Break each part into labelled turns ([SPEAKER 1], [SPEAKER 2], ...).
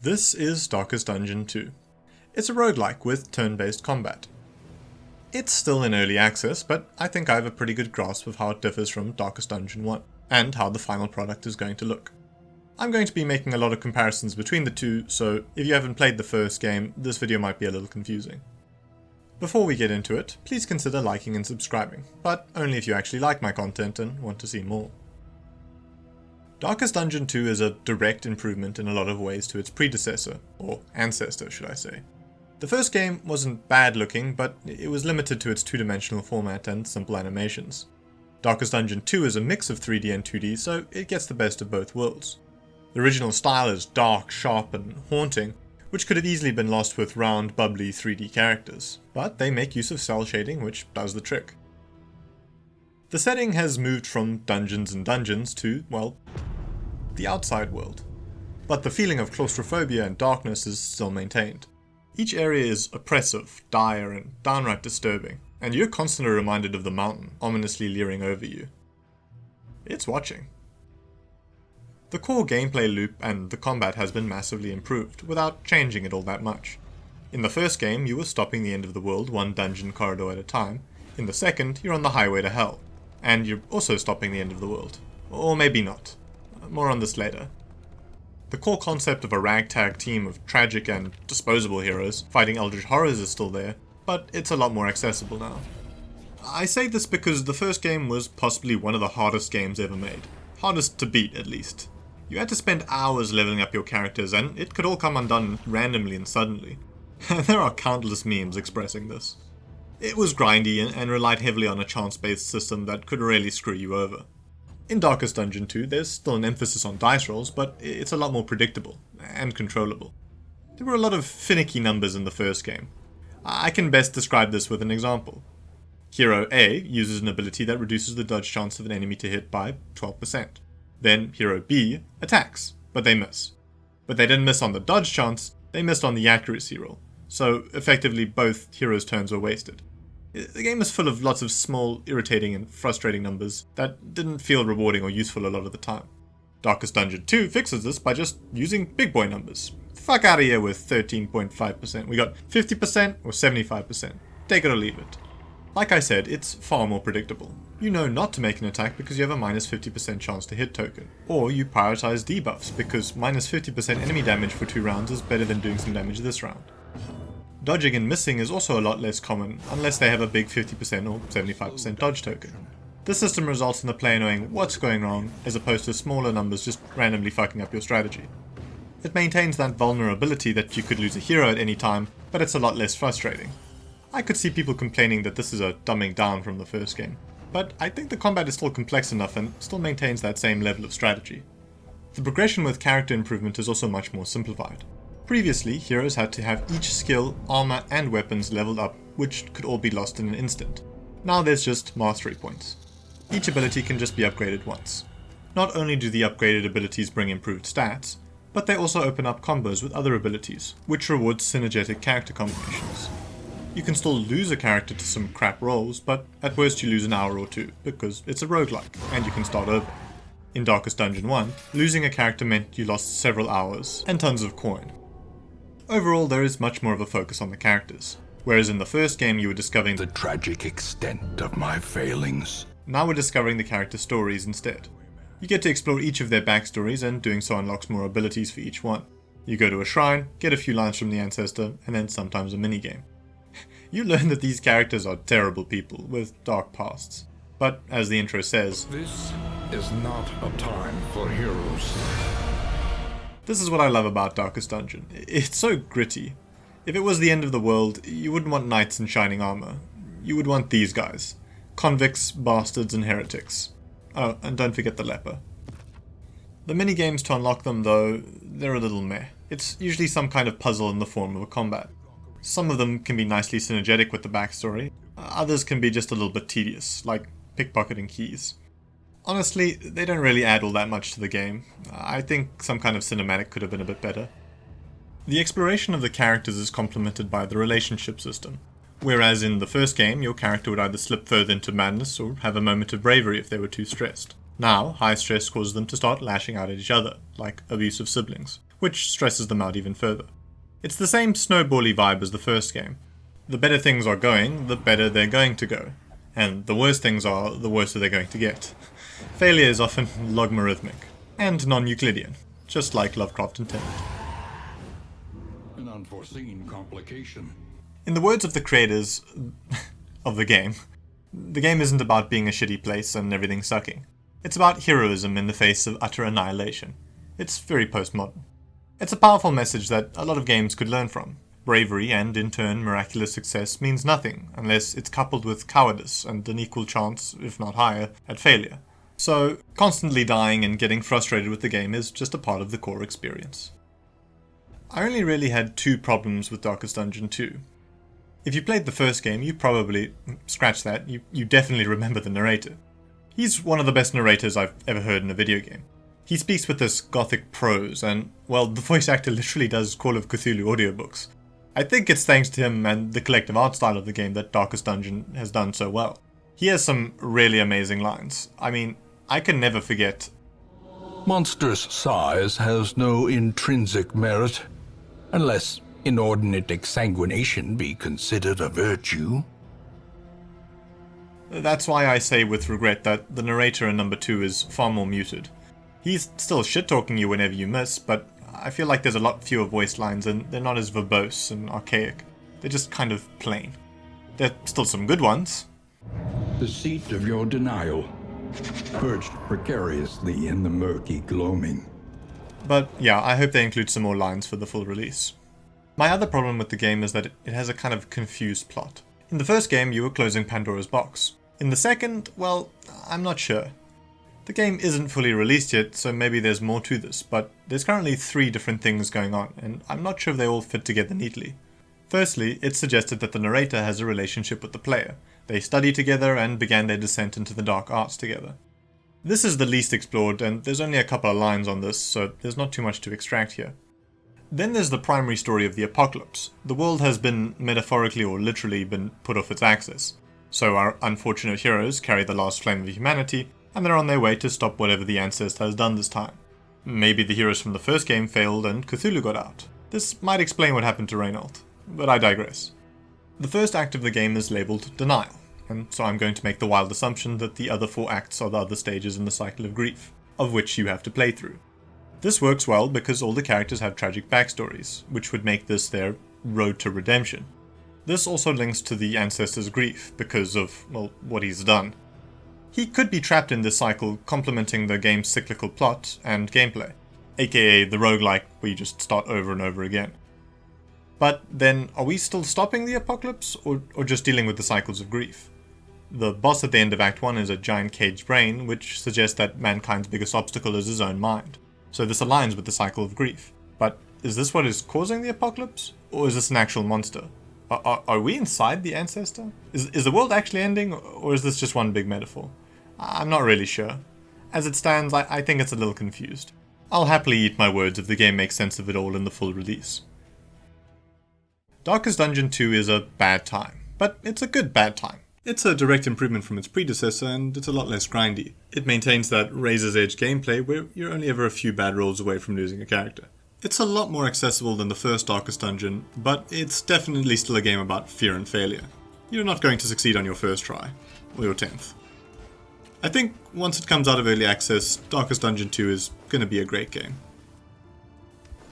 [SPEAKER 1] This is Darkest Dungeon 2. It's a roguelike with turn-based combat. It's still in early access, but I think I have a pretty good grasp of how it differs from Darkest Dungeon 1, and how the final product is going to look. I'm going to be making a lot of comparisons between the two, so if you haven't played the first game, this video might be a little confusing. Before we get into it, please consider liking and subscribing, but only if you actually like my content and want to see more. Darkest Dungeon 2 is a direct improvement in a lot of ways to its predecessor, or ancestor should I say. The first game wasn't bad looking, but it was limited to its two-dimensional format and simple animations. Darkest Dungeon 2 is a mix of 3D and 2D, so it gets the best of both worlds. The original style is dark, sharp and haunting, which could have easily been lost with round, bubbly 3D characters, but they make use of cell shading, which does the trick. The setting has moved from Dungeons and Dungeons to, well, the outside world. But the feeling of claustrophobia and darkness is still maintained. Each area is oppressive, dire, and downright disturbing, and you're constantly reminded of the mountain ominously leering over you. It's watching. The core gameplay loop and the combat has been massively improved, without changing it all that much. In the first game, you were stopping the end of the world one dungeon corridor at a time. In the second, you're on the highway to hell, and you're also stopping the end of the world. Or maybe not. More on this later. The core concept of a ragtag team of tragic and disposable heroes fighting eldritch horrors is still there, but it's a lot more accessible now. I say this because the first game was possibly one of the hardest games ever made. Hardest to beat, at least. You had to spend hours leveling up your characters, and it could all come undone randomly and suddenly. There are countless memes expressing this. It was grindy and relied heavily on a chance-based system that could really screw you over. In Darkest Dungeon 2, there's still an emphasis on dice rolls, but it's a lot more predictable and controllable. There were a lot of finicky numbers in the first game. I can best describe this with an example. Hero A uses an ability that reduces the dodge chance of an enemy to hit by 12%. Then Hero B attacks, but they miss. But they didn't miss on the dodge chance, they missed on the accuracy roll. So effectively both heroes' turns were wasted. The game is full of lots of small, irritating and frustrating numbers that didn't feel rewarding or useful a lot of the time. Darkest Dungeon 2 fixes this by just using big boy numbers. Fuck out of here with 13.5%. We got 50% or 75%. Take it or leave it. Like I said, it's far more predictable. You know not to make an attack because you have a minus 50% chance to hit token. Or you prioritize debuffs because minus 50% enemy damage for 2 rounds is better than doing some damage this round. Dodging and missing is also a lot less common, unless they have a big 50% or 75% dodge token. This system results in the player knowing what's going wrong, as opposed to smaller numbers just randomly fucking up your strategy. It maintains that vulnerability that you could lose a hero at any time, but it's a lot less frustrating. I could see people complaining that this is a dumbing down from the first game, but I think the combat is still complex enough and still maintains that same level of strategy. The progression with character improvement is also much more simplified. Previously, heroes had to have each skill, armor and weapons leveled up, which could all be lost in an instant. Now there's just mastery points. Each ability can just be upgraded once. Not only do the upgraded abilities bring improved stats, but they also open up combos with other abilities, which rewards synergetic character combinations. You can still lose a character to some crap rolls, but at worst you lose an hour or two, because it's a roguelike, and you can start over. In Darkest Dungeon 1, losing a character meant you lost several hours, and tons of coin. Overall, there is much more of a focus on the characters, whereas in the first game you were discovering
[SPEAKER 2] the tragic extent of my failings.
[SPEAKER 1] Now we're discovering the character stories instead. You get to explore each of their backstories, and doing so unlocks more abilities for each one. You go to a shrine, get a few lines from the ancestor, and then sometimes a minigame. You learn that these characters are terrible people with dark pasts. But as the intro says,
[SPEAKER 2] This is not a time for heroes.
[SPEAKER 1] This is what I love about Darkest Dungeon. It's so gritty. If it was the end of the world, you wouldn't want knights in shining armor. You would want these guys. Convicts, bastards, and heretics. Oh, and don't forget the leper. The minigames to unlock them, though, they're a little meh. It's usually some kind of puzzle in the form of a combat. Some of them can be nicely synergetic with the backstory. Others can be just a little bit tedious, like pickpocketing keys. Honestly, they don't really add all that much to the game. I think some kind of cinematic could have been a bit better. The exploration of the characters is complemented by the relationship system. Whereas in the first game, your character would either slip further into madness or have a moment of bravery if they were too stressed. Now, high stress causes them to start lashing out at each other, like abusive siblings, which stresses them out even further. It's the same snowbally vibe as the first game. The better things are going, the better they're going to go. And the worse things are, the worse they're going to get. Failure is often logarithmic, and non-Euclidean, just like Lovecraft intended.
[SPEAKER 2] An unforeseen complication.
[SPEAKER 1] In the words of the creators of the game isn't about being a shitty place and everything sucking. It's about heroism in the face of utter annihilation. It's very postmodern. It's a powerful message that a lot of games could learn from. Bravery and, in turn, miraculous success means nothing unless it's coupled with cowardice and an equal chance, if not higher, at failure. So, constantly dying and getting frustrated with the game is just a part of the core experience. I only really had 2 problems with Darkest Dungeon 2. If you played the first game, you probably, scratch that, you definitely remember the narrator. He's one of the best narrators I've ever heard in a video game. He speaks with this gothic prose, and, well, the voice actor literally does Call of Cthulhu audiobooks. I think it's thanks to him and the collective art style of the game that Darkest Dungeon has done so well. He has some really amazing lines. I mean, I can never forget.
[SPEAKER 3] Monstrous size has no intrinsic merit, unless inordinate exsanguination be considered a virtue.
[SPEAKER 1] That's why I say with regret that the narrator in number 2 is far more muted. He's still shit-talking you whenever you miss, but I feel like there's a lot fewer voice lines and they're not as verbose and archaic. They're just kind of plain. There's still some good ones.
[SPEAKER 2] The seat of your denial, perched precariously in the murky gloaming.
[SPEAKER 1] But yeah, I hope they include some more lines for the full release. My other problem with the game is that it has a kind of confused plot. In the first game, you were closing Pandora's box. In the second, well, I'm not sure. The game isn't fully released yet, so maybe there's more to this, but there's currently 3 different things going on, and I'm not sure if they all fit together neatly. Firstly, it's suggested that the narrator has a relationship with the player. They studied together and began their descent into the dark arts together. This is the least explored, and there's only a couple of lines on this, so there's not too much to extract here. Then there's the primary story of the apocalypse. The world has been metaphorically or literally been put off its axis. So our unfortunate heroes carry the last flame of humanity, and they're on their way to stop whatever the ancestor has done this time. Maybe the heroes from the first game failed and Cthulhu got out. This might explain what happened to Reynold, but I digress. The first act of the game is labelled Denial, and so I'm going to make the wild assumption that the other 4 acts are the other stages in the cycle of grief, of which you have to play through. This works well because all the characters have tragic backstories, which would make this their road to redemption. This also links to the ancestor's grief because of, well, what he's done. He could be trapped in this cycle, complementing the game's cyclical plot and gameplay, aka the roguelike where you just start over and over again. But then, are we still stopping the apocalypse, or just dealing with the cycles of grief? The boss at the end of Act 1 is a giant caged brain, which suggests that mankind's biggest obstacle is his own mind. So this aligns with the cycle of grief. But is this what is causing the apocalypse? Or is this an actual monster? Are we inside the ancestor? Is the world actually ending, or is this just one big metaphor? I'm not really sure. As it stands, I think it's a little confused. I'll happily eat my words if the game makes sense of it all in the full release. Darkest Dungeon 2 is a bad time, but it's a good bad time. It's a direct improvement from its predecessor, and it's a lot less grindy. It maintains that razor's edge gameplay where you're only ever a few bad rolls away from losing a character. It's a lot more accessible than the first Darkest Dungeon, but it's definitely still a game about fear and failure. You're not going to succeed on your first try, or your 10th. I think once it comes out of early access, Darkest Dungeon 2 is going to be a great game.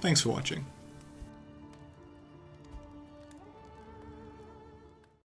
[SPEAKER 1] Thanks for watching.